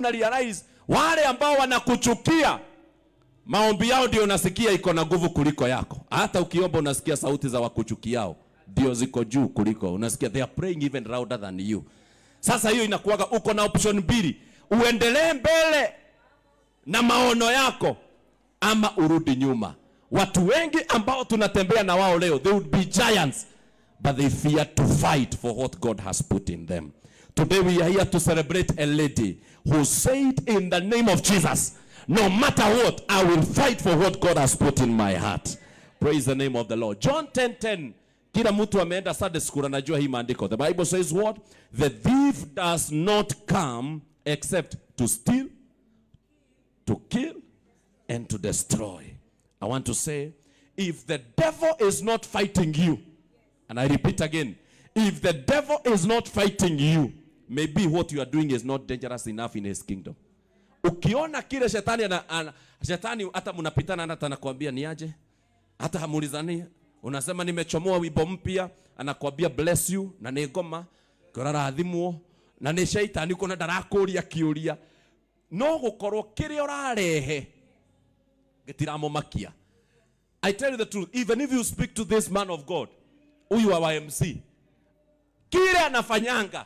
na realize wale ambao wanakuchukia maombi yao ndio unasikia iko na nguvu kuliko yako. Hata ukiomba unasikia sauti za wakuchukiao ndio ziko juu kuliko. Unasikia they are praying even louder than you. Sasa hiyo inakuwaga uko na option mbili. Uendelee mbele na maono yako ama urudi nyuma. Watu wengi ambao tunatembea na wao leo, they would be giants, but they fear to fight for what God has put in them. Today we are here to celebrate a lady who said in the name of Jesus, no matter what, I will fight for what God has put in my heart. Praise the name of the Lord. John 10:10. Kila mtu ameenda Sunday school anajua hii maandiko. The Bible says what? The thief does not come except to steal, to kill, and to destroy. I want to say, if the devil is not fighting you, and I repeat again, if the devil is not fighting you, maybe what you are doing is not dangerous enough in his kingdom. Ukiona kile shetani hata mnapitana hata anakuambia ni aje, hata hamulizani, unasema nimechomoa wimbo mpya, anakuambia bless you na ni ngoma kurarathimuo na ni shaitani kuna ndarakuria kiuria no gukorwo kire orarehe getiramomakia. I tell you the truth, even if you speak to this man of God, huyu wa MC, kile anafanyanga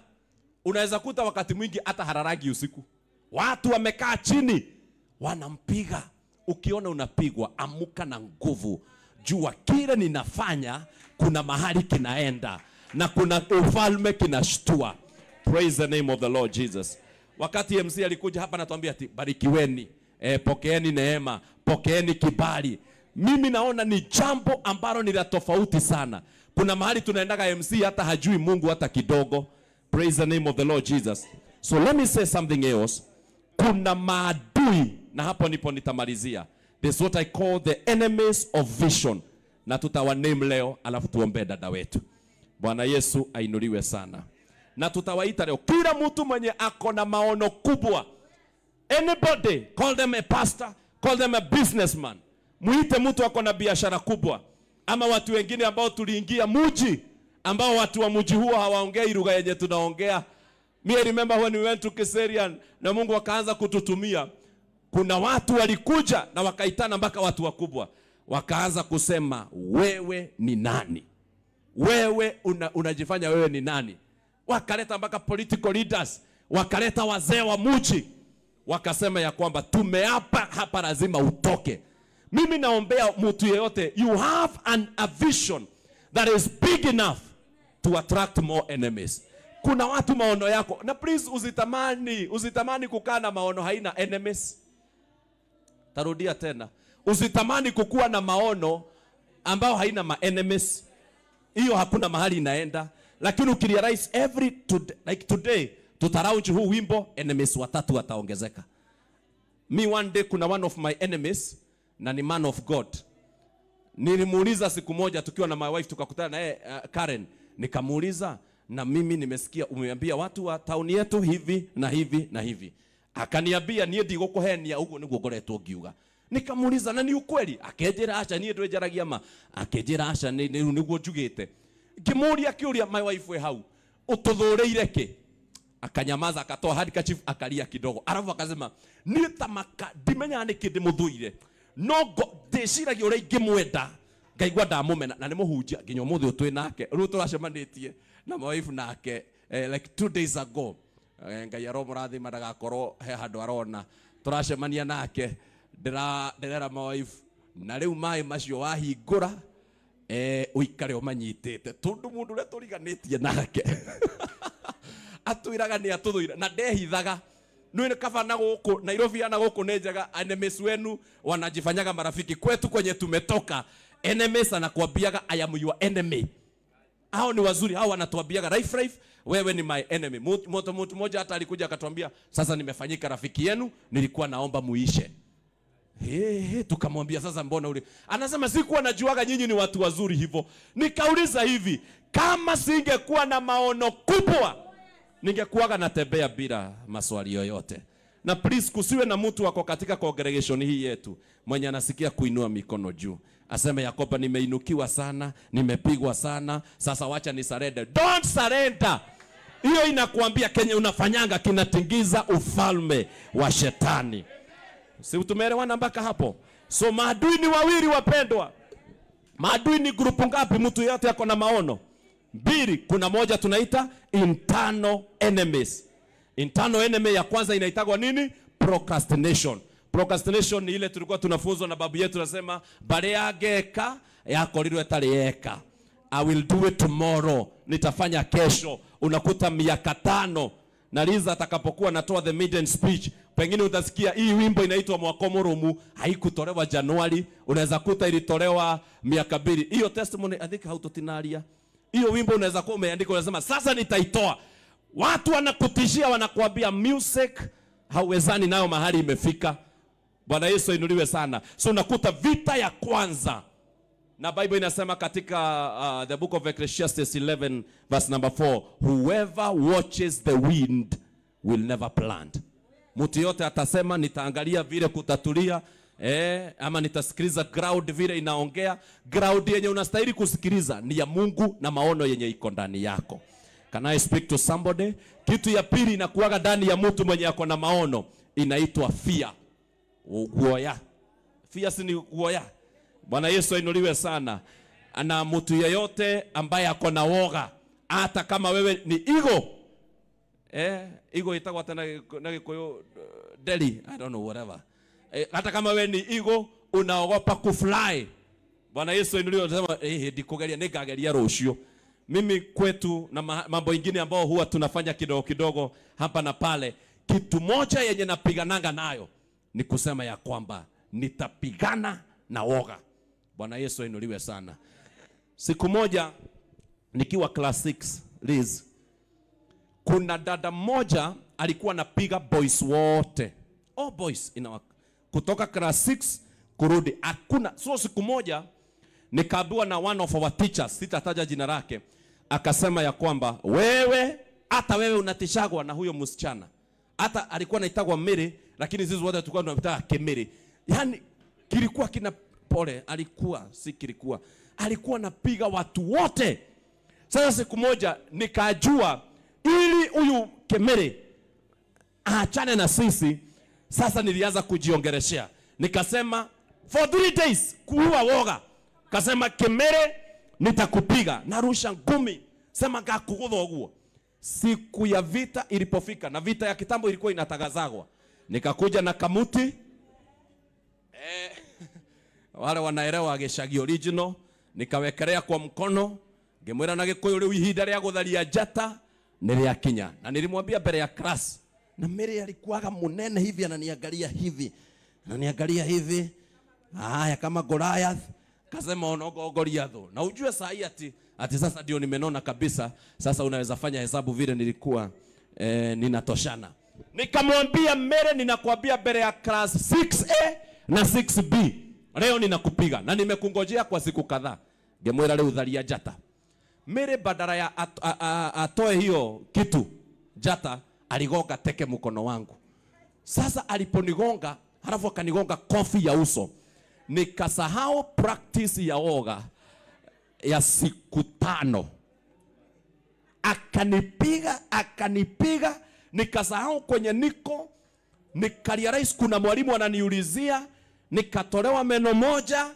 unaweza kuta wakati mwingi hata hararagi usiku. Watu wamekaa chini wanampiga. Ukiona unapigwa, amuka na nguvu. Jua kile ninafanya kuna mahali kinaenda na kuna ufalme kinashtua. Praise the name of the Lord Jesus. Wakati MC alikuja hapa natuambia ati barikiweni, pokeeni neema, pokeeni kibali. Mimi naona ni jambo ambalo ni la tofauti sana. Kuna mahali tunaendaga MC hata hajui Mungu hata kidogo. Praise the name of the Lord Jesus. So let me say something else. Kuna maadui, na hapo nipo nitamalizia. This is what I call the enemies of vision. Na tutawa name leo alafu tuombe dada wetu. Bwana Yesu ainuliwe sana. Na tutawaita leo kila mtu mwenye ako na maono kubwa. Anybody, call them a pastor, call them a businessman. Muite mtu ako na biashara kubwa. Ama watu wengine ambao tuliingia muji, ambao watu wa muji huo hawaongei lugha yenye tunaongea. Me remember when we went to Keserian na Mungu akaanza kututumia. Kuna watu walikuja na wakaitana mpaka watu wakubwa. Wakaanza kusema wewe ni nani? Wewe unajifanya wewe ni nani? Wakaleta mpaka political leaders, wakaleta wazee wa muji. Wakasema ya kwamba tumeapa hapa lazima utoke. Mimi naombea mtu yeyote, you have a vision that is big enough to attract more enemies. Kuna watu maono yako, na please usitamani kukaa na maono haina enemies. Tarudia tena. Usitamani kukua na maono ambao haina enemies. Hiyo hakuna mahali inaenda. Lakini ukirealize today tutaraunch huu wimbo, enemies watatu wataongezeka. Me one day kuna one of my enemies na ni man of God. Nilimuuliza siku moja tukiwa na my wife tukakutana naye Karen, nikamuuliza, na mimi nimesikia umeambia watu wa town yetu hivi na hivi na hivi. Akaniambia nie ndigũkũhenia uguo niguo ngoretwo ngiuga. Nikamuuliza na ni ukweli? Akenjera acha nie ndwejaragia ma. Akenjera acha niguo njugite. Ngimuria kiuria my wife we hau ututhureire ki? Akanyamaza akatoa handkerchief akalia kidogo. Alafu akasema ni tamaka ndimenya ni kindi muthuire. No ndiciragia uria ingimwenda ngaigua ndamumena na ni muhunjia nginya muthi utwi nake. Riu turacemanitie na my wife nake like 2 days ago. Ngai aromurathi madagakorwo he handu arona turacemania nake ndera my wife na riu mai macio wahingura uikare umanyitete tondu mundu ule turiganitie nake atwiraga ni atuthuira na ndehithaga nui kaba na guku Nairobi na guku nenjaga enemies wenu wanajifanyaga marafiki kwetu kwenye tumetoka. Enemies anakuambiaga I am your enemy. Hao ni wazuri, hao wanatuambiaga life wewe ni my enemy. Mtu mmoja hata alikuja akatuambia sasa nimefanyika rafiki yenu, nilikuwa naomba muishe. Tukamwambia sasa mbona ule? Anasema sikuwa najuaga nyinyi ni watu wazuri hivyo. Nikauliza hivi, kama singekuwa na maono kubwa ningekuwaga natembea bila maswali yoyote. Na please kusiwe na mtu wako katika congregation hii yetu mwenye anasikia kuinua mikono juu aseme Yakoba nimeinukiwa sana, nimepigwa sana, sasa wacha ni surrender. Don't surrender. Hiyo inakuambia kenye unafanyanga kinatingiza ufalme wa shetani. Si tumeelewana mpaka hapo? So maadui ni wawili wapendwa. Maadui ni grupu ngapi? Mtu yote yako na maono. 2, kuna moja tunaita internal enemies. Internal enemy ya kwanza inaitagwa nini? Procrastination. Procrastination ni ile tulikuwa tunafunzwa na babu yetu, anasema bare yageka yakorirwe tarieka. I will do it tomorrow. Nitafanya kesho. Unakuta miaka 5 na Liza atakapokuwa natoa the maiden speech, pengine utasikia hii wimbo inaitwa Mwakomurumu haikutolewa Januari, unaweza kuta ilitolewa miaka 2. Hiyo testimony I think hautotinaria. Hiyo wimbo unaweza kuwa umeandika unasema sasa nitaitoa. Watu wanakutishia, wanakuambia music hauwezani nayo mahali imefika. Bwana Yesu inuliwe sana. So unakuta vita ya kwanza, na Bible inasema katika the book of Ecclesiastes 11 verse number 4, whoever watches the wind will never plant. Mtu yote atasema nitaangalia vile kutatulia, ama nitasikiliza crowd vile inaongea. Crowd yenye unastahili kusikiliza ni ya Mungu na maono yenye iko ndani yako. Can I speak to somebody? Kitu ya pili inakuwaga ndani ya mtu mwenye ako na maono inaitwa fear. Ugoya. Fear si ni ugoya. Bwana Yesu ainuliwe sana. Ana mtu yeyote ambaye ako na woga, hata kama wewe ni ego. Ego itagwa tena na Gikuyu Delhi, I don't know whatever. Hata kama wewe ni ego, unaogopa kufly. Bwana Yesu ainuliwe sana. Ndikugeria nikageria rucio. Mimi kwetu na mambo mengine ambao huwa tunafanya kidogo kidogo hapa na pale, kitu moja yenye napigananga nayo ni kusema ya kwamba nitapigana na woga. Bwana Yesu ainuliwe sana. Siku moja nikiwa class 6 Liz, kuna dada mmoja alikuwa anapiga boys wote. All boys kutoka class 6 kurudi hakuna. So siku moja nikaambiwa na one of our teachers, sitataja jina lake, akasema ya kwamba wewe, hata wewe unatishagwa na huyo msichana. Hata alikuwa anaitagwa Mary, lakini sisi wote tulikuwa tunamtaka Kemiri. Yani kilikuwa kina pole, alikuwa anapiga watu wote. Sasa siku moja nikajua ili huyu Kemiri aachane na sisi, sasa nilianza kujiongeleshea. Nikasema for 3 days kuua woga. Kasema Kemere nitakupiga, narusha ngumi, sema ngakugutha uguo. Siku ya vita ilipofika, na vita ya kitambo ilikuwa inatangazagwa, nikakuja na kamuti wale wanaelewa Gicagi original, nikawekelea kwa mkono, ngemwira na Gikuyu riu ihinda rĩa gutharia njata nĩ rĩakinya. Na nilimwambia mbele ya class, na Mary alikuwaga munene hivi, ananiangalia hivi haya kama Goliath. Kasema onogogoria tho. Na ujue saa hii ati sasa ndio nimenona kabisa, sasa unaweza fanya hesabu vile nilikuwa ninatoshana. Nikamwambia Mary, ninakuambia mbele ya class 6A na 6B, leo ninakupiga na nimekungojea kwa siku kadhaa. Ngemwira leo udharia njata. Mary badala ya atoe hiyo kitu njata, aligonga teke mkono wangu. Sasa aliponigonga, halafu akanigonga kofi ya uso, nikasahau practice ya woga ya siku 5. Akanipiga, nikasahau kwenye niko, nikarealize kuna mwalimu ananiulizia, nikatolewa meno moja.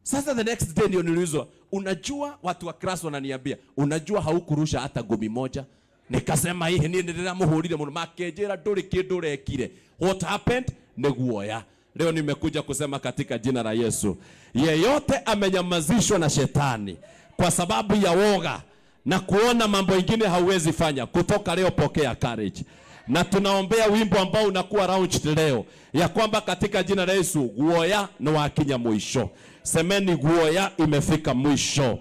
Sasa the next day ndio niliulizwa, unajua watu wa class wananiambia, unajua haukurusha hata gumi moja. Nikasema hii ni ndio muhurire muno, makejera nduri kindu rekire. What happened? Neguoya. Leo nimekuja kusema katika jina la Yesu, yeyote amenyamazishwa na shetani kwa sababu ya woga na kuona mambo mengine hauwezi fanya, kutoka leo pokea courage. Na tunaombea wimbo ambao unakuwa launched leo, ya kwamba katika jina la Yesu guoya ni wakinya mwisho. Semeni guoya imefika mwisho.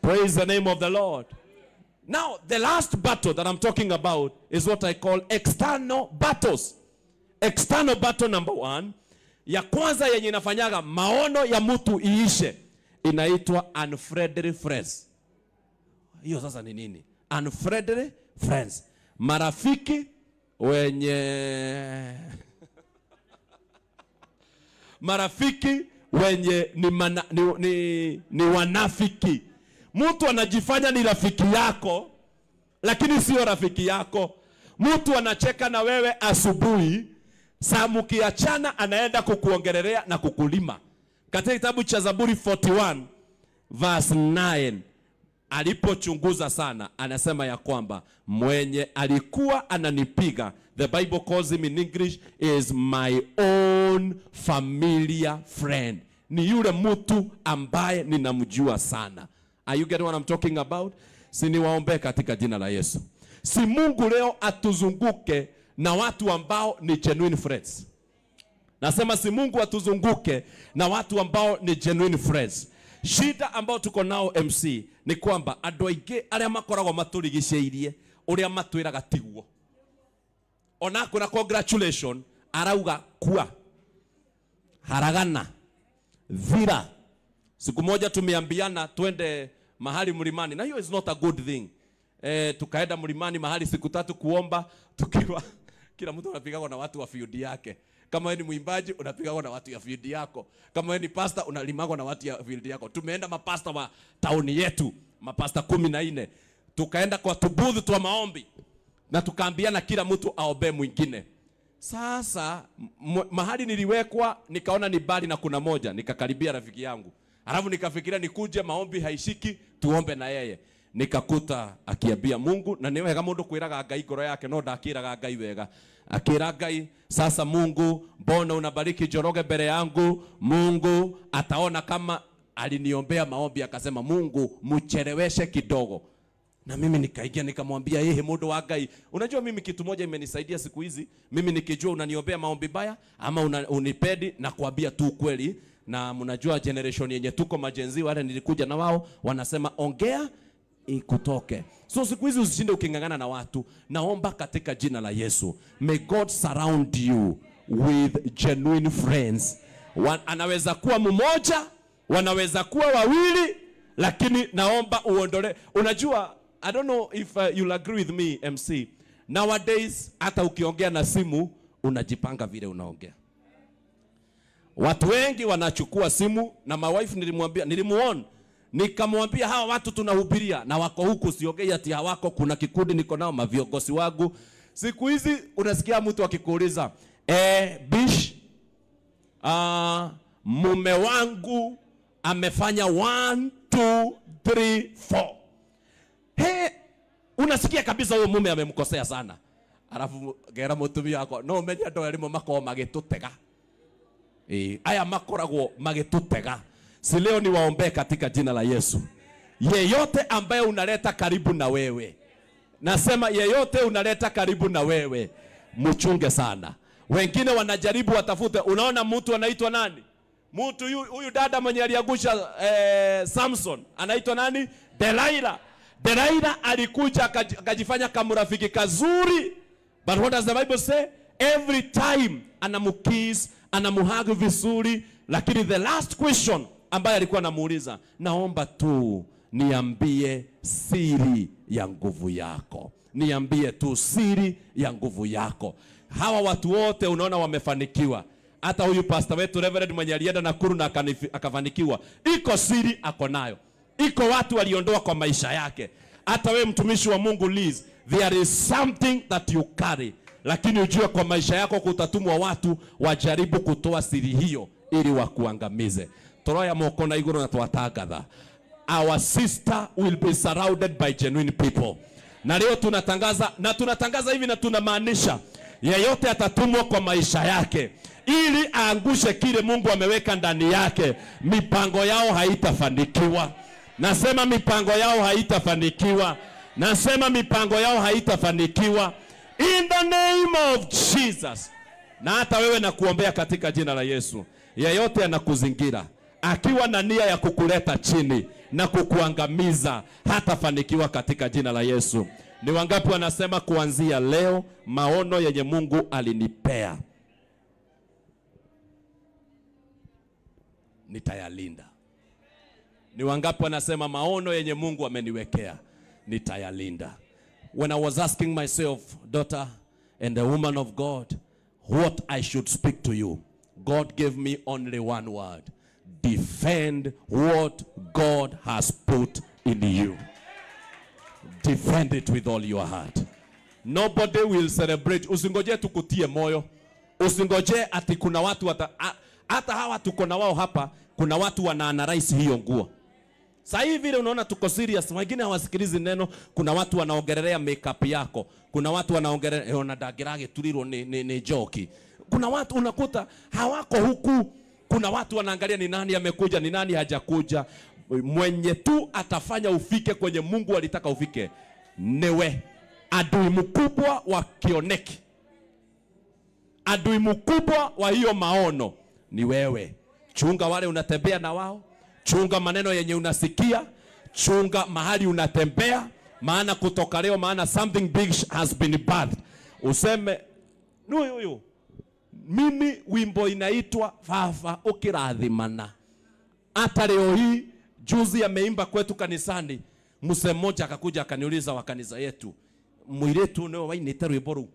Praise the name of the Lord. Now the last battle that I'm talking about is what I call external battles. External battle number 1, ya kwanza yenye inafanyaga maono ya mtu iishe, inaitwa unfriendly friends. Hiyo sasa ni nini? Unfriendly friends. Marafiki wenye marafiki wenye ni wanafiki. Mtu anajifanya ni rafiki yako, lakini sio rafiki yako. Mtu anacheka na wewe asubuhi, saa mkiachana anaenda kukuongelelea na kukulima. Katika kitabu cha Zaburi 41 verse 9, alipochunguza sana, anasema ya kwamba mwenye alikuwa ananipiga, the Bible calls him in English, is my own familiar friend. Ni yule mtu ambaye ninamjua sana. Are you getting what I'm talking about? Si niwaombe katika jina la Yesu. Si Mungu leo atuzunguke na watu ambao ni genuine friends. Nasema si Mungu atuzunguke na watu ambao ni genuine friends. Shida ambao tuko nao MC ni kwamba andũ aingĩ arĩa makoragwo maturigicĩirie ũrĩa matwĩraga tiguo. Ona kuna congratulation arauga kwa haragana vira. Siku moja tumeambiana twende mahali mlimani, na hiyo is not a good thing. Tukaenda mlimani mahali siku 3 kuomba, tukiwa kila mtu anapigana na watu wa field yake. Kama wewe ni mwimbaji unapigana na watu ya field yako. Kama wewe ni pastor unalimagwa na watu ya field yako. Tumeenda mapasta wa tauni yetu, mapasta 14. Tukaenda kwa tubudhu twa maombi na tukaambiana kila mtu aombe mwingine. Sasa mahali niliwekwa nikaona ni bali na kuna moja, nikakaribia rafiki yangu. Alafu nikafikiria nikuje maombi haishiki, tuombe na yeye. Nikakuta akiambia Mungu, na niwe kama mundu kwiraga Ngai ngoro yake no ndakiraga Ngai wega. Akira Ngai, sasa Mungu, mbona unabariki Njoroge mbele yangu? Mungu ataona kama aliniombea maombi, akasema Mungu mcheleweshe kidogo. Na mimi nikaingia nikamwambia yeye mundu wa Ngai, unajua mimi kitu moja imenisaidia siku hizi, mimi nikijua unaniombea maombi baya ama unipedi na kuambia tu kweli. Na mnajua generation yenye tuko majenzi wale nilikuja na wao wanasema ongea ikutoke. So siku hizi usishinde ukingangana na watu. Naomba katika jina la Yesu, may God surround you with genuine friends. Anaweza kuwa mmoja, wanaweza kuwa wawili, lakini naomba uondole. Unajua, I don't know if you'll agree with me MC, nowadays hata ukiongea na simu unajipanga vile unaongea. Watu wengi wanachukua simu, na my wife nilimuona, nikamwambia hawa watu tunahubiria na wako huku, siongei ati hawako, kuna kikundi niko nao maviongozi wangu. Siku hizi unasikia mtu akikuuliza bish, mume wangu amefanya 1 2 3 4. Unasikia kabisa huyo mume amemkosea sana. Alafu gera mutumia wako no menya ndo elimo mako magitutega. Aya makoragwo magitutega. Si leo ni waombe katika jina la Yesu. Yeyote ambaye unaleta karibu na wewe, nasema yeyote unaleta karibu na wewe, mchunge sana. Wengine wanajaribu watafute. Unaona mtu anaitwa nani? Mtu huyu dada mwenye aliagusha Samson anaitwa nani? Delilah. Delilah alikuja akajifanya kama rafiki kazuri. But what does the Bible say? Every time anamukiss, anamuhug vizuri, lakini the last question ambaye alikuwa anamuuliza, naomba tu niambie siri ya nguvu yako. Niambie tu siri ya nguvu yako. Hawa watu wote unaona wamefanikiwa. Hata huyu pastor wetu Reverend mwenye alienda Nakuru na akafanikiwa. Iko siri ako nayo. Iko watu waliondoa kwa maisha yake. Hata wewe mtumishi wa Mungu Liz, there is something that you carry. Lakini ujue kwa maisha yako kutatumwa watu wajaribu kutoa siri hiyo ili wakuangamize. Toroya moko na iguru na tuwatangatha. Our sister will be surrounded by genuine people. Na leo tunatangaza hivi na tunamaanisha, yeyote atatumwa kwa maisha yake ili aangushe kile Mungu ameweka ndani yake, mipango yao haitafanikiwa. Nasema mipango yao haitafanikiwa. Nasema mipango yao haitafanikiwa. In the name of Jesus. Na hata wewe nakuombea katika jina la Yesu. Yeyote anakuzingira akiwa na nia ya kukuleta chini na kukuangamiza, hatafanikiwa katika jina la Yesu. Ni wangapi wanasema kuanzia leo maono yenye Mungu alinipea nitayalinda? Ni wangapi wanasema maono yenye Mungu ameniwekea nitayalinda? When I was asking myself, daughter and the woman of God, what I should speak to you, God gave me only one word: defend what God has put in you. Defend it with all your heart. Nobody will celebrate. Usingoje tukutie moyo. Usingoje ati kuna watu hata hawa tuko na wao hapa, kuna watu wanaanalyze hiyo nguo. Sasa hivi vile unaona tuko serious, wengine hawasikilizi neno. Kuna watu wanaongelelea makeup yako. Kuna watu wanaongelelea ona dagirage tuliro ni joki. Kuna watu unakuta hawako huku. Kuna watu wanaangalia ni nani amekuja, ni nani hajakuja. Mwenye tu atafanya ufike kwenye Mungu alitaka ufike newe. Adui mkubwa wa kioneki, adui mkubwa wa hiyo maono ni wewe. Chunga wale unatembea na wao. Chunga maneno yenye unasikia. Chunga mahali unatembea. Maana kutoka leo, maana something big has been birthed. Useme huyu mimi wimbo inaitwa Fafa Ukirathimana. Hata leo hii juzi ameimba kwetu kanisani. Mse mmoja akakuja akaniuliza wa kanisa yetu, mwiretu ndio wainita rwimbo ru.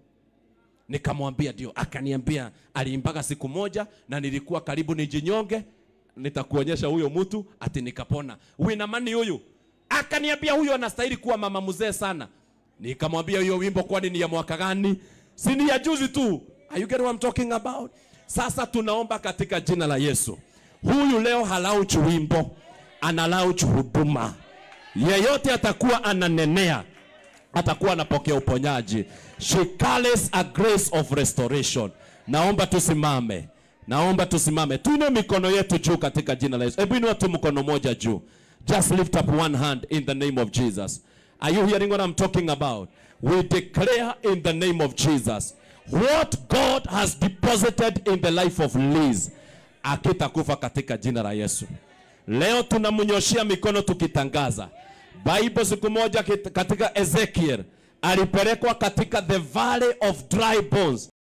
Nikamwambia ndio. Akaniambia aliimbaga siku moja na nilikuwa karibu nijinyonge. Nitakuonyesha huyo mtu ati nikapona. Wina mani huyu. Akaniambia huyo anastahili kuwa mama mzee sana. Nikamwambia hiyo wimbo kwani ni ya mwaka gani? Si ni ya juzi tu. Are you getting what I'm talking about? Sasa tunaomba katika jina la Yesu. Huyu leo halaunch wimbo, analaunch huduma. Yeyote atakuwa ananenea, atakuwa anapokea uponyaji. She carries a grace of restoration. Naomba tusimame. Naomba tusimame. Tuinue mikono yetu juu katika jina la Yesu. Hebu inua tu mkono moja juu. Just lift up one hand in the name of Jesus. Are you hearing what I'm talking about? We declare in the name of Jesus, what God has deposited in the life of Liz, akitakufa katika jina la Yesu. Leo tunamnyoshia mikono tukitangaza. Bible siku moja katika Ezekiel alipelekwa katika the valley of dry bones.